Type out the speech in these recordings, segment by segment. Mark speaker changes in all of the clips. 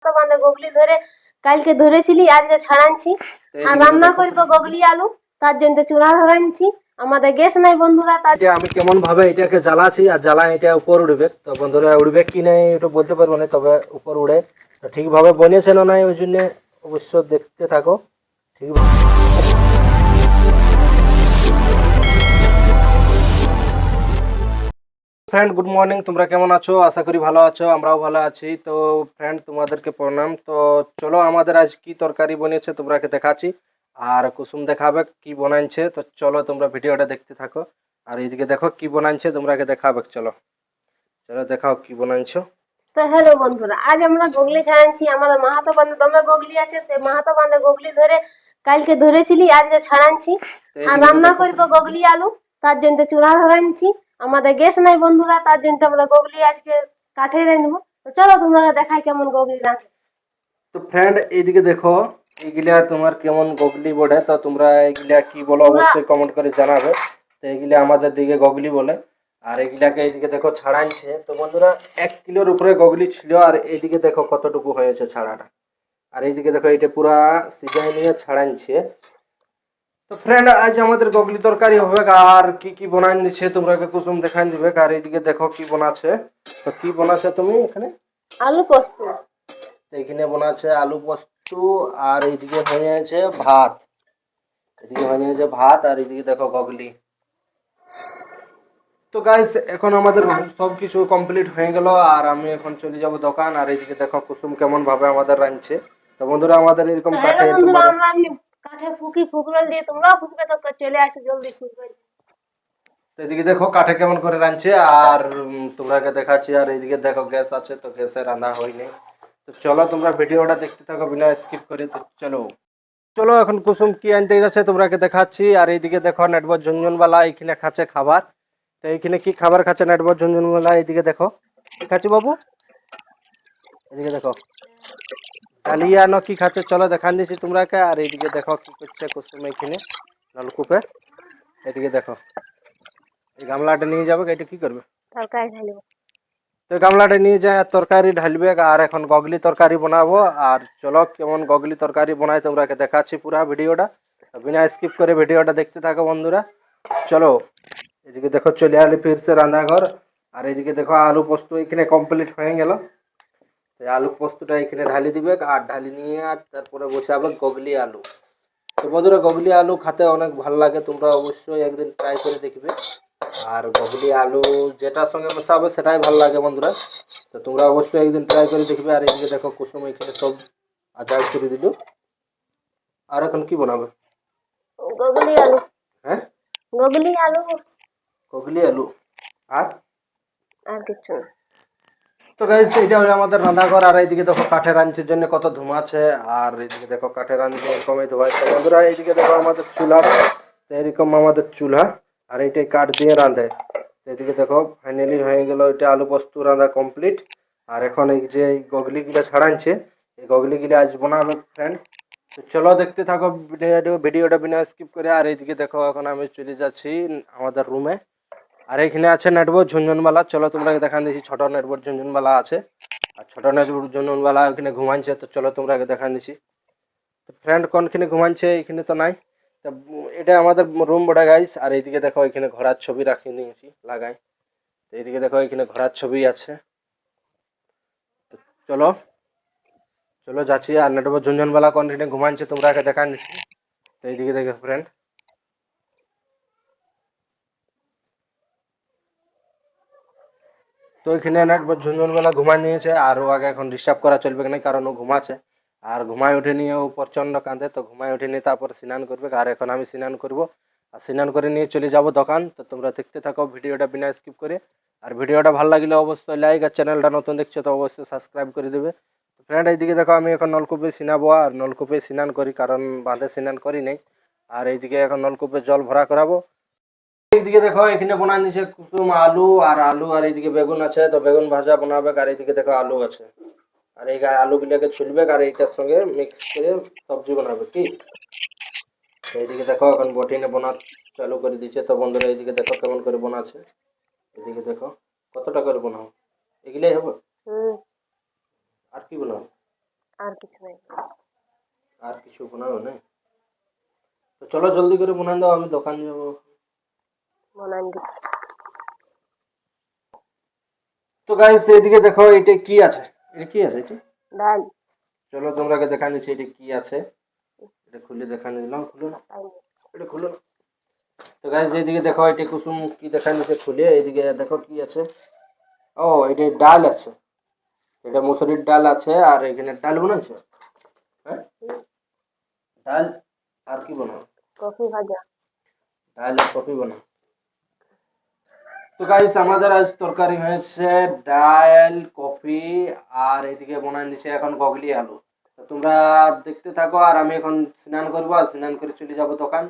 Speaker 1: তো বাঁধে গগলি ধরে কালকে ধরেছিলি, আজকে ছাড়াচ্ছি। আর রান্না করবো গগলি আলু, তার জন্য চুলা ধরাচ্ছি। আমাদের গ্যাস নাই বন্ধুরা, তার
Speaker 2: আমি কেমন ভাবে এটাকে জ্বালাচ্ছি আর জ্বালা এটা উপর উঠবে। তো বন্ধুরা উঠবে কি নাই এটা বলতে পারবো না, তবে উপর উড়ে তো ঠিকভাবে বনেছে না নাই ওই জন্য অবশ্য দেখতে থাকো ঠিকভাবে। ফ্রেন্ড গুড মর্নিং, তোমরা কেমন আছো? আশা করি ভালো আছো, আমরাও ভালো আছি। তো ফ্রেন্ড তোমাদেরকে প্রণাম। তো চলো আমাদের আজ কি তরকারি বনিয়েছে তোমরাকে দেখাচ্ছি, আর কুসুম দেখাবে কি বানাইছে। তো চলো তোমরা ভিডিওটা দেখতে থাকো। আর এইদিকে দেখো কি বানাইছে তোমরাকে দেখাবে। চলো চলো দেখাও কি বানাইছো।
Speaker 1: তো হ্যালো বন্ধুরা, আজ আমরা গগলি ছাড়াচ্ছি। আমাদের মাহাতো বান্ধে দমে গগলি আছে, সেই মাহাতো বান্ধে গগলি ধরে কালকে ধরেছিলি, আজকে ছাড়াচ্ছি।
Speaker 2: তো
Speaker 1: আর
Speaker 2: এইদিকে
Speaker 1: রান্না
Speaker 2: দেখো
Speaker 1: করবো গগলি আলু, তার জন্য চুলা ধরাচ্ছি। আমাদের গ্যাস নাই বন্ধুরা, তার জন্য আমরা গগলি আজকে কাঠে রাঁধবো। তো চলো তোমরা দেখাই কেমন গগলি রাঁধে।
Speaker 2: তো ফ্রেন্ড এইদিকে দেখো এইগুলা তোমার কেমন গগলি বলে। তো তোমরা এইগুলা কি বলো
Speaker 1: তোমরা
Speaker 2: অবশ্যই কমেন্ট করে জানাবে। তো এইগুলা আমাদের দিকে গগলি বলে। আর এইগুলাকে এইদিকে দেখো ছাড়াইছে। তো বন্ধুরা 1 কিলোর উপরে গগলি ছিল, আর এইদিকে দেখো কতটুকু হয়েছে ছাড়াটা। আর এইদিকে দেখো এটা পুরা সিজাই নিয়ে ছাড়াইছে। তো ফ্রেন্ড আজ আমাদের গগলি তরকারি হবে। আর কি কি বানাই দিচ্ছে তোমরা কুসুম দেখাই দিবে। আর এইদিকে দেখো কি বানাচ্ছে। তো কি বানাচ্ছে তুমি এখানে?
Speaker 1: আলু পোস্ত।
Speaker 2: তো এখানে বানাচ্ছে আলু পোস্ত। আর এইদিকে হয়ে যাচ্ছে ভাত। এদিকে হয়ে যাচ্ছে ভাত, আর এইদিকে দেখো গগলি। তো গাইস এখন আমাদের সব কিছু কমপ্লিট হয়ে গেল, আর আমি এখন চলে যাব দোকান। আর এইদিকে দেখো কুসুম কেমন ভাবে আমাদের রাঁধছে। তো বন্ধুরা আমাদের এরকম
Speaker 1: তো হ্যালো
Speaker 2: কাঠে
Speaker 1: বন্ধুরা,
Speaker 2: তোমার
Speaker 1: আমরা এমনি কাঠে ফুকি ফুকরোল দিয়ে, তোমরাও ফুকবে তো চলে আসো জলদি ফুকবে।
Speaker 2: তো এদিকে দেখো কাঠে কেমন করে রাঁধছে। আর তোমরাকে দেখাচ্ছি। আর এইদিকে দেখো গ্যাস আছে, তো গ্যাসে রান্না হয়নি। তো চলো তোমরা ভিডিওটা দেখতে থাকো বিনা স্কিপ করে। তো চলো চলো এখন কুসুম কি আনতে যাচ্ছে তোমরাকে দেখাচ্ছি। আর এইদিকে দেখো নেটবর ঝুনঝুনওয়ালা এখানে খাচ্ছে খাবার। তো এইখানে কি খাবার খাচ্ছে নেটবর ঝুনঝুনওয়ালা? এইদিকে দেখো কি খাচ্ছে বাবু। এদিকে দেখো ডালিয়া ন কি খাচ্ছে, চলো দেখান দিচ্ছি তোমরাকে। আর এইদিকে দেখো কি করছে কুসুম এখানে নলকূপে। এদিকে দেখো এই গামলাটা নিয়ে যাবে, এটা কি করবে?
Speaker 1: তরকারি ঢালবো।
Speaker 2: তো গামলাটা নিয়ে যায় আর তরকারি ঢালবে। আর এখন গগলি তরকারি বানাবো। আর চলো কেমন গগলি তরকারি বানাই তোমরাকে দেখাচ্ছি পুরা ভিডিওটা। তো বিনা স্কিপ করে ভিডিওটা দেখতে থাকো বন্ধুরা। চলো এদিকে দেখো চলে আলি ফিরছে রান্নাঘর। আর এইদিকে দেখো আলু পোস্ত এখানে কমপ্লিট হয়ে গেল। তো আলু পোস্তটা এখানে ঢালি দিবে, আর ঢালি নিয়ে আর তারপরে বসাবে গগলি আলু। তো বন্ধুরা গগলি আলু খেতে অনেক ভালো লাগে, তোমরা অবশ্যই একদিন ট্রাই করে দেখবে। আর গগলি আলু যেটার সঙ্গে মেশাবে সেটাই ভালো লাগে বন্ধুরা। তো তোমরা অবশ্যই একদিন ট্রাই করে দেখবে। আর এইদিকে দেখো কুসুম এখানে সব আচার করে দিল। আর এখন কি বানাবে?
Speaker 1: গগলি আলু।
Speaker 2: হ্যাঁ
Speaker 1: গগলি আলু।
Speaker 2: গগলি আলু। আর
Speaker 1: আর কিছু না।
Speaker 2: তো গাইস এটা হলো আমাদের রান্নাঘর। আর এইদিকে দেখো কাঠের রাঁধছির জন্য কত ধুমাচ্ছে। আর এইদিকে দেখো কাঠের রাঁধছে এরকমই ধোয়ায়। তো বন্ধুরা এইদিকে দেখো আমাদের চুলা। তো এরকম আমাদের চুলা, আর এইটাই কাঠ দিয়ে রাঁধে। তো এদিকে দেখো ফাইনালি হয়ে গেল এটা আলু পোস্ত রাঁধা কমপ্লিট। আর এখন এই যে এই গগলিগুলো ছাড়াচ্ছে, এই গগলিগুলো আজ বানাবে ফ্রেন্ড। তো চলো দেখতে থাকো ভিডিওটা বিনা স্কিপ করে। আর এইদিকে দেখো এখন আমি চলে যাচ্ছি আমাদের রুমে। আর এখানে আছে নেটবোর্ড ঝুনঝুনওয়ালা। চলো তোমরা দেখান দিচ্ছি ছোট নেটবোর্ড ঝুনঝুনওয়ালা আছে। আর ছোট নেটবোর্ড ঝুনঝুনওয়ালা ওখানে ঘুমাচ্ছে। তো চলো তোমরা দেখান দিচ্ছি। তো ফ্রেন্ড কোনখানে ঘুমাচ্ছে, এখানে তো নাই। তো এটা আমাদের রুম বড় গাইস। আর এইদিকে দেখো এখানে ঘোড়ার ছবি রাখিয়ে নিয়েছি লাগাই। তো এইদিকে দেখো এখানে ঘোড়ার ছবি আছে। তো চলো চলো যাচ্ছি। আর নেটবোর্ড ঝুনঝুনওয়ালা কোনখানে ঘুমাচ্ছে তোমরা দেখান দিচ্ছি। তো এইদিকে দেখো ফ্রেন্ড, তো ওইখানে একবার ঝুনঝুনবেলা ঘুমাই নিয়েছে। আর ও আগে এখন ডিস্টার্ব করা চলবে না, কারণ ও ঘুমাচ্ছে। আর ঘুমায় উঠে নিয়ে ও প্রচণ্ড কাঁদে। তো ঘুমায় উঠে নিয়ে তারপর স্নান করবে। আর এখন আমি স্নান করব। আর স্নান করে নিয়ে চলে যাব দোকান। তো তোমরা দেখতে থাকো ভিডিওটা বিনা স্কিপ করে। আর ভিডিওটা ভালো লাগলে অবশ্যই লাইক, আর চ্যানেলটা নতুন দেখছো তো অবশ্যই সাবস্ক্রাইব করে দেবে। তো ফ্রেন্ড এইদিকে দেখো আমি এখন নলকূপে স্নাবো। আর নলকূপে স্নান করি, কারণ বাঁধে স্নান করি নেই। আর এইদিকে এখন নলকূপে জল ভরা করাবো। এইদিকে দেখো এখানে বানাই দিয়েছে কুসুম আলু আর আলু। আর এইদিকে বেগুন আছে, তো বেগুন ভাজা বানাবে। আর এইদিকে দেখো আলু আছে। আর এই আলুগুলোকে ছুলবে আর এইটার সঙ্গে মিক্স করে সবজি বানাবে কি। তো এইদিকে দেখো এখন বটিনে বানা চালু করে দিচ্ছে। তো বন্ধুরা এইদিকে দেখো কেমন করে বানাচ্ছে। এদিকে দেখো কতটা করে বানাও, এগুলাই হবে আর কি বানাও?
Speaker 1: আর কিছু নাই।
Speaker 2: আর কিছু বানাবো না? তো চলো জলদি করে বানান দাও, আমি দোকান যাবো।
Speaker 1: বানান দিচ্ছি।
Speaker 2: তো গাইস এইদিকে দেখো এটা কি আছে, এটা কি আছে এটা?
Speaker 1: ডাল।
Speaker 2: চলো তোমরাকে দেখান দিচ্ছি এটা কি আছে। এটা খুলে দেখান দিলাম, খুলো না, এটা খুলো না। তো গাইস এইদিকে দেখো এটা কুসুম কি দেখান দিচ্ছে খুলে, এইদিকে দেখো কি আছে। ও এটা ডাল আছে, এটা মুসুরির ডাল আছে, আর এখানে ডাল বানাচ্ছে। হ্যাঁ ডাল, আর কি বানাও?
Speaker 1: কফি ভাজা।
Speaker 2: ডাল আর কফি বানাও। তো গাইস আমাদের আজ তরকারি হয়েছে ডাল, কফি, আর এদিকে বানাই দিছে এখন গগলি আলু। তো তোমরা দেখতে থাকো, আর আমি এখন স্নান করবো, আর স্নান করে চলে যাবো দোকান।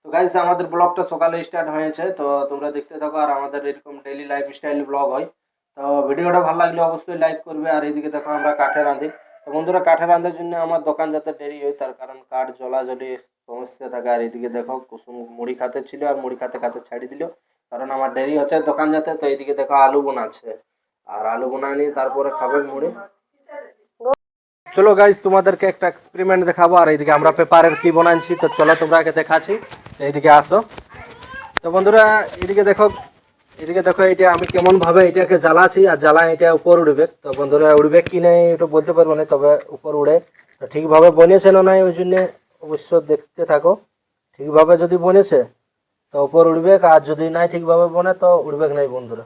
Speaker 2: তো গাইস আমাদের ব্লগটা সকালে স্টার্ট হয়েছে, তো তোমরা দেখতে থাকো, আর আমাদের এরকম ডেইলি লাইফ স্টাইল ব্লগ হয়। তো ভিডিওটা ভালো লাগলে অবশ্যই লাইক করবে। আর এইদিকে দেখো আমরা কাঠে রাঁধি। তো বন্ধুরা কাঠে রাঁধার জন্য আমার দোকান যাতে দেরি হয়, তার কারণ কাঠ জ্বলাজ্বলি সমস্যা থাকে। আর এইদিকে দেখো কুসুম মুড়ি খাতে ছিল, আর মুড়ি খাতে খাতে ছাড়ি দিল, কারণ আমার দেরি হচ্ছে দোকান যেতে। তো এইদিকে দেখো আলু বোনাচ্ছে, আর আলু বোনা নিয়ে তারপরে খাবে মুড়ি। চলো গাইস তোমাদেরকে একটা এক্সপেরিমেন্ট দেখাবো, আর এইদিকে আমরা পেপারের কি বানাচ্ছি। তো চলো তোমরাকে দেখাচ্ছি, এইদিকে আসো। তো বন্ধুরা এইদিকে দেখো, এদিকে দেখো এটা আমি কেমন ভাবে এটাকে জ্বালাচ্ছি, আর জ্বালা এটা উপর উঠবে। তো বন্ধুরা উঠবে কি নাই এটা বলতে পারবো না, তবে উপর উড়ে। তো ঠিকভাবে বনেছে না নাই ওই জন্য অবশ্য দেখতে থাকো। ঠিকভাবে যদি বনেছে তো উপর উঠবে, আর যদি নাই ঠিকভাবে বনে তো উঠবে নাই বন্ধুরা।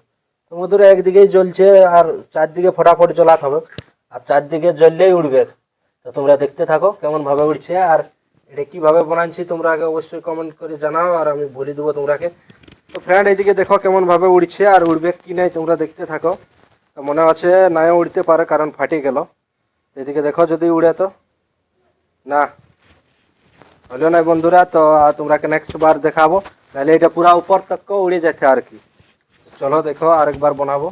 Speaker 2: তো বন্ধুরা একদিকেই জ্বলছে, আর চারদিকে ফটাফট জ্বলাতে হবে, আর চারদিকে জ্বললেই উঠবে। তো তোমরা দেখতে থাকো কেমন ভাবে উঠছে, আর এটা কিভাবে বানাচ্ছি তোমরা আগে অবশ্যই কমেন্ট করে জানাও, আর আমি বলে দেবো তোমরাকে। তো ফ্রেন্ড এইদিকে দেখো কেমন ভাবে উড়ছে, আর উঠবে কি নাই তোমরা দেখতে থাকো। তো মনে হচ্ছে নাই উড়তে পারে, কারণ ফাটে গেল। তো এদিকে দেখো যদি উড়ে, তো না হলো না বন্ধুরা। তো তোমরাকে নেক্সট বার দেখাবো, তাহলে এটা পুরা উপর তক উড়ে যাচ্ছে আর কি। চলো দেখো আরেকবার বানাবো।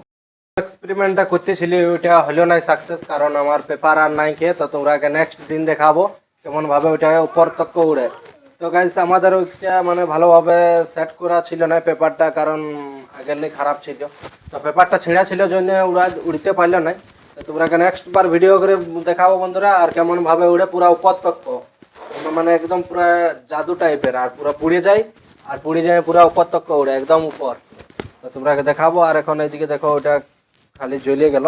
Speaker 2: এক্সপেরিমেন্টটা করতেছিলি ওইটা হলো না সাকসেস, কারণ আমার পেপার আর নাই খেয়ে। তো তোমরাকে নেক্সট দিন দেখাবো কেমন ভাবে ওইটা উপর তক উড়ে। তো গাইস আমাদের ওইটা মানে ভালোভাবে সেট করা ছিল না পেপারটা, কারণ আগের খারাপ ছিল। তো পেপারটা ছিঁড়া ছিল জন্য ওরা উড়তে পারলো না। তো তোমরাকে নেক্সট বার ভিডিও করে দেখাবো বন্ধুরা, আর কেমন ভাবে উড়ে পুরা উপর তক, মানে একদম পুরা জাদু টাইপের, আর পুরো পুড়ে যায়, আর পুড়ে যায় পুরা উপর তক উড়ে একদম উপর। তো তোমরাকে দেখাবো। আর এখন এইদিকে দেখো ওটা খালি জ্বলিয়ে গেল,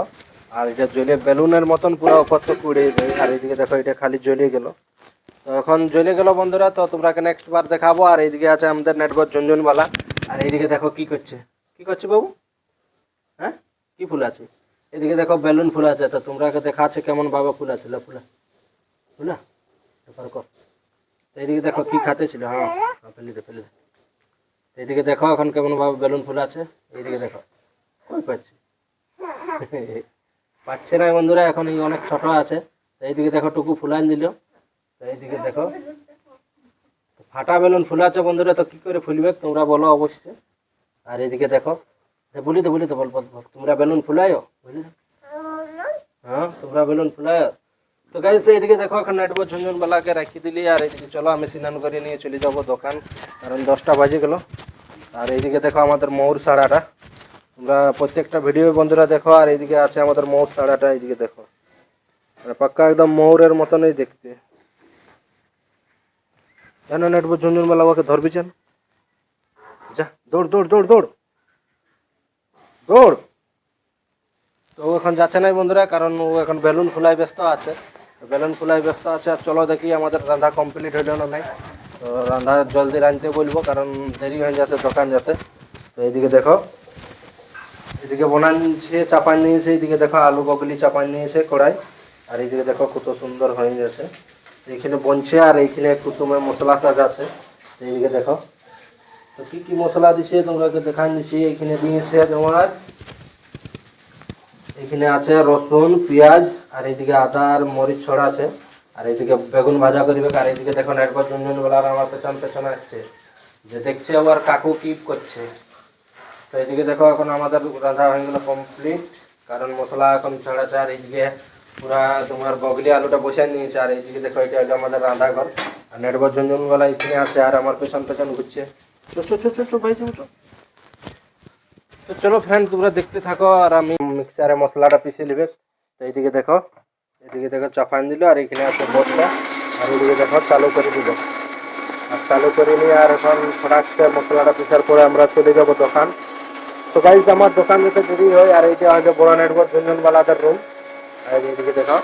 Speaker 2: আর এটা জ্বলিয়ে বেলুনের মতন পুরো উপর তক উড়ে যায়। আর এইদিকে দেখো এটা খালি জ্বলিয়ে গেল। তো এখন জ্বলে গেল বন্ধুরা, তো তোমরাকে নেক্সট বার দেখাবো। আর এইদিকে আছে আমাদের নেটওয়ার্ক ঝুনঝুনওয়ালা, আর এইদিকে দেখো কি করছে, কি করছে বাবু? হ্যাঁ কি ফুল আছে? এদিকে দেখো বেলুন ফুল আছে। তো তোমরাকে দেখাচ্ছে কেমন ভাবে ফুল আছে, ফুলা ফুলা ব্যাপার কর। তো এইদিকে দেখো কি খাতে ছিল, হ্যাঁ হ্যাঁ ফেলে দে ফেলে দে। এইদিকে দেখো এখন কেমন ভাবে বেলুন ফুল আছে। এইদিকে দেখো কই পাচ্ছি পাচ্ছে না বন্ধুরা, এখন এই অনেক ছোট আছে। তো এইদিকে দেখো টুকু ফুলান দিল। তো এইদিকে দেখো ফাটা বেলুন ফুল আছে বন্ধুরা। তো কি করে ফুলবে তোমরা বলো অবশ্যই। আর এইদিকে দেখো বলি তো বল বল বল, তোমরা বেলুন ফুলায়ো বুঝলি? হ্যাঁ তোমরা বেলুন ফুলায়ো। তো গাইস এইদিকে দেখো এখন নেটওয়ার্ক ঝুনঝুনওয়ালাকে রাখি দিলি, আর এইদিকে চলো আমি স্নান করে নিয়ে চলে যাবো দোকান, কারণ 10টা বাজে গেল। আর এইদিকে দেখো আমাদের ময়ূর সাড়াটা, তোমরা প্রত্যেকটা ভিডিও বন্ধুরা দেখো। আর এইদিকে আছে আমাদের ময়ূর সাড়াটা, এইদিকে দেখো পাক্কা একদম ময়ূরের মতনই দেখতে। জানো নেটওয়ার্ক ঝুনঝুনওয়ালা ওকে ধরবি চান, যা দৌড় দৌড় দৌড় দৌড় দৌড়। তো ও এখন যাচ্ছে না বন্ধুরা, কারণ ও এখন বেলুন ফুলাই ব্যস্ত আছে, বেলুন ফুলাই ব্যস্ত আছে। আর চলো দেখি আমাদের রান্না কমপ্লিট হইল না নাই। তো রান্না জলদি রাঁধতে বলবো, কারণ দেরি হয়ে যাচ্ছে দোকান যেতে। তো এইদিকে দেখো এদিকে বানাচ্ছে চাপান নিয়েছে, এইদিকে দেখো আলু বগলি চাপান নিয়েছে কড়াই। আর এইদিকে দেখো কত সুন্দর হয়ে গেছে, এইখানে বনছে। আর এইখানে কুসুমে মশলা শাক আছে, এইদিকে দেখো। তো কি কি মশলা দিছে তোমরাকে দেখান দিচ্ছি। এইখানে দিয়েছে তোমার, এখানে আছে রসুন পেঁয়াজ, আর এইদিকে আদা আর মরিচ ছড়া আছে। আর এইদিকে বেগুন ভাজা করবে। আর এইদিকে দেখো একবার ঝুনঝুনওয়ালা আমার পেছন পেছনে আসছে, যে দেখছে আবার কাকু কি করছে। তো এইদিকে দেখো এখন আমাদের রান্না হয়ে গেল কমপ্লিট, কারণ মশলা এখন ছড়াছে। আর এইদিকে পুরা তোমার বগলি আলুটা বসে নিয়েছে। আর এইদিকে দেখো এটা হলো আমাদের রান্নাঘর, আর নেটওয়ার্ক ঝুনঝুনওয়ালা এখানে আছে, আর আমার পেছন পেছন ঘুরছে। চো চো চো চো চো ভাই চো। তো চলো ফ্রেন্ড তোমরা দেখতে থাকো, আর আমি মিক্সারে মশলাটা পিষে নেবে। তো এইদিকে দেখো এদিকে দেখো চাপান দিল, আর এখানে আছে বটটা, আর এদিকে দেখো চালু করে দিল। আর চালু করে নিয়ে আর এখন ফটাকছে মশলাটা পিসার পরে আমরা চলে যাব দোকান। তো গাইজ আমার দোকান যেতে দেরি হয়। আর এইটা হয়তো বড় নেটওয়ার্ক ঝুনঝুনওয়ালাদের রুম। আর এইদিকে দেখাও,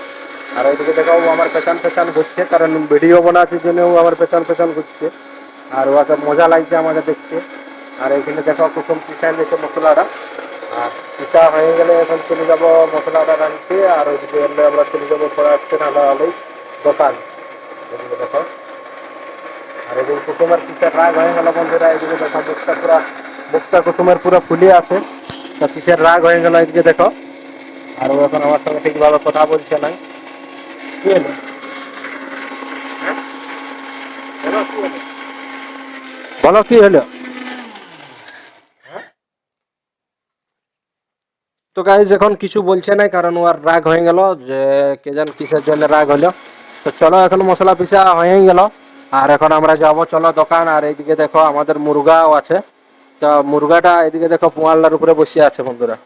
Speaker 2: আর এইদিকে দেখাও ও আমার পেছন পেছন ঘুরছে, কারণ ভিডিও বানাচ্ছি জন্য ও আমার পেছন পেছন ঘুরছে। আর ওকে মজা লাগছে আমাকে দেখতে। আর এইখানে দেখাও কুসুম পিসাই দিয়েছে মশলাটা। আর পিসা হয়ে গেলে এখন চলে যাব মশলাটা রাঁধতে। আর ওইদিকে এলে আমরা চলে যাবো পরে আসতে ঠান্ডা হলেই দোকান। এদিকে দেখো, আর এদিকে কুসুমের পিসার রাগ হয়ে গেল বন্ধুরা। এদিকে দেখো বুকটা কুসুমের পুরো ফুলে আছে, তা পিসের রাগ হয়ে গেল। এদিকে দেখো, আর ও এখন আমার সঙ্গে ঠিকভাবে কথা বলছে না। কি হলো? বলো কি হলো? তো গাইজ এখন কিছু বলছে না, কারণ ও আর রাগ হয়ে গেল যে কে জান কিসের জন্য রাগ হলো। তো চলো এখন মশলা পিসা হয়ে গেল, আর এখন আমরা যাবো চলো দোকান। আর এইদিকে দেখো আমাদের মুরগাও আছে। তো মুরগাটা এদিকে দেখো পোয়ালার উপরে বসে আছে বন্ধুরা।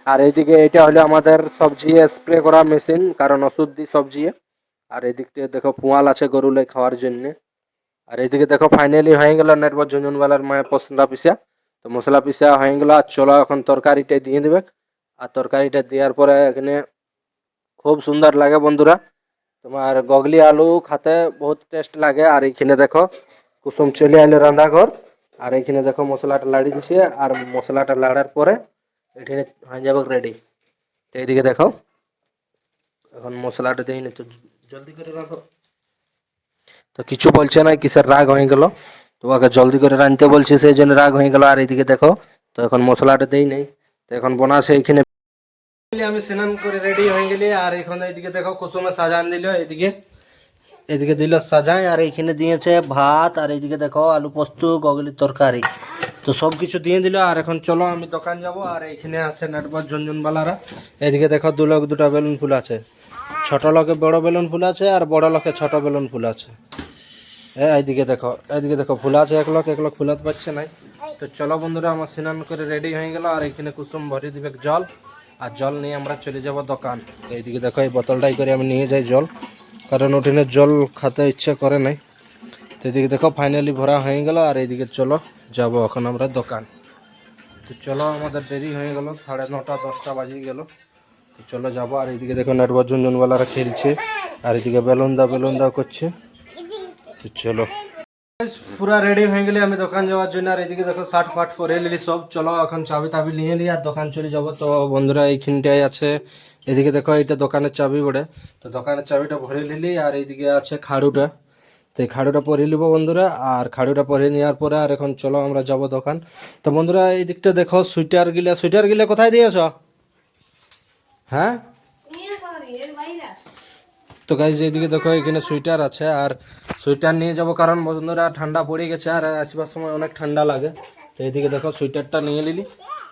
Speaker 2: আর এইদিকে এটা হলো আমাদের সবজি স্প্রে করা মেশিন, কারণ ওষুধ দিই সবজি। আর এদিকটা দেখো পোয়াল আছে গরুলে খাওয়ার জন্য। আর এইদিকে দেখো ফাইনালি হয়ে গেল নেটওয়ার্ক ঝুনঝুনওয়ালার মায়ের মশলা পিসা। তো মশলা পিসা হয়ে গেল, আর চলো এখন তরকারিটা দিয়ে দেবে। আর তরকারিটা দেওয়ার পরে এখানে খুব সুন্দর লাগে বন্ধুরা, তোমার গগলি আলু খাতে বহুত টেস্ট লাগে। আর এইখানে দেখো কুসুম চলে এলো রান্নাঘর। আর এইখানে দেখো মশলাটা লাড়ি দিছে, আর মশলাটা লাড়ার পরে এখানে হয়ে যাবে রেডি। তো এইদিকে দেখো এখন মশলাটা দিই না, তো জলদি করে রাখো। তো কিছু বলছে না, কিসের রাগ হয়ে গেল, তো ওকে জলদি করে রাঁধতে বলছে সেই জন্য রাগ হয়ে গেল। আর এইদিকে দেখো তো এখন মশলাটা দেই নাই, তো এখন বনাছে এখানে। আমি স্নান করে রেডি হয়ে গেলি। আর এখন এইদিকে দেখো কুসুমে সাজান দিল, এদিকে এদিকে দিল সাজাই। আর এইখানে দিয়েছে ভাত, আর এইদিকে দেখো আলু পোস্ত গগলির তরকারি। তো সব কিছু দিয়ে দিল। আর এখন চলো আমি দোকান যাব। আর এইখানে আছে নেটওয়ার্ক ঝুনঝুনওয়ালারা। এদিকে দেখো দুটা বেলুন ফুল আছে, ছোট লোকে বড় বেলুন ফুল আছে, আর বড় লোকে ছোট বেলুন ফুল আছে। এইদিকে দেখো ফুল আছে এক লোক ফুলাতে পারছে নাই। তো চলো বন্ধুরা আমার স্নান করে রেডি হয়ে গেল। আর এখানে কুসুম ভরে দিবে জল, আর জল নিয়ে আমরা চলে যাব দোকান। তো এইদিকে দেখো এই বোতলটাই করে আমি নিয়ে যাই জল, কারণ ওখানে জল খেতে ইচ্ছে করে নাই। তো এদিকে দেখো ফাইনালি ভরা হয়ে গেল। আর এইদিকে চলো যাব এখন আমরা দোকান। তো চলো আমাদের দেরি হয়ে গেল, 9:30 10টা বাজিয়ে গেল। তো চলো যাবো। আর এইদিকে দেখো নেটওয়ার্ক ঝুনঝুনওয়ালারা খেলছে, আর এদিকে বেলুন দা করছে। তো চলো পুরা রেডি হয়ে গেলে আমি দোকান যাওয়ার জন্য। আর এদিকে দেখো শার্ট ফাট পরে নিলি সব। চলো এখন চাবি তাবি নিয়ে নিই আর দোকান চলে যাবো। তো বন্ধুরা এইখানটাই আছে, এদিকে দেখো এইটা দোকানের চাবি বটে। তো দোকানের চাবিটা ভরে নিলি। আর এইদিকে আছে খাড়ুটা, তো এই খাড়ুটা পরে নিব বন্ধুরা। আর খাড়ুটা পরে নেওয়ার পরে আর এখন চলো আমরা যাব দোকান। তো বন্ধুরা এই দিকটা দেখো সুইটার গিলা কোথায় দিয়েছ? হ্যাঁ তো গাইজ এইদিকে দেখো এখানে সুইটার আছে, আর সুইটার নিয়ে যাব, কারণ বন্ধুরা ঠান্ডা পড়ে গেছে আর আসবার সময় অনেক ঠান্ডা লাগে। তো এইদিকে দেখো সুইটারটা নিয়ে নিলি।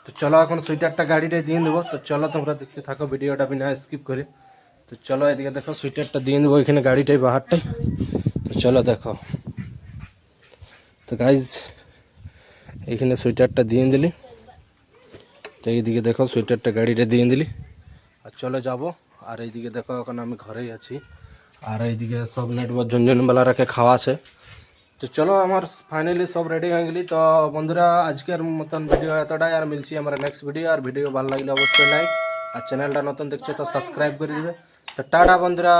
Speaker 2: তো চলো এখন সুইটারটা গাড়িটায় দিয়ে দেবো। তো চলো তোমরা দেখতে থাকো ভিডিওটা বিনা স্কিপ করে। তো চলো এদিকে দেখো সুইটারটা দিয়ে দেবো এখানে গাড়িটাই বাহারটাই। তো চলো দেখো, তো গাইজ এইখানে সুইটারটা দিয়ে দিলি। তো এইদিকে দেখো সুইটারটা গাড়িটা দিয়ে দিলি, আর চলে যাব। আর এইদিকে দেখো এখন আমি ঘরেই আছি। আর এইদিকে সব নেটওয়ার্ক ঝুনঝুনওয়ালারাকে খাওয়া আছে। তো চলো আমার ফাইনালি সব রেডি হয়ে গেলি। তো বন্ধুরা আজকের মতন ভিডিও এতটাই, আর মিলছি আমার নেক্সট ভিডিও। আর ভিডিও ভালো লাগলে অবশ্যই লাইক, আর চ্যানেলটা নতুন দেখছো তো সাবস্ক্রাইব করে দিবে। তো টাটা বন্ধুরা।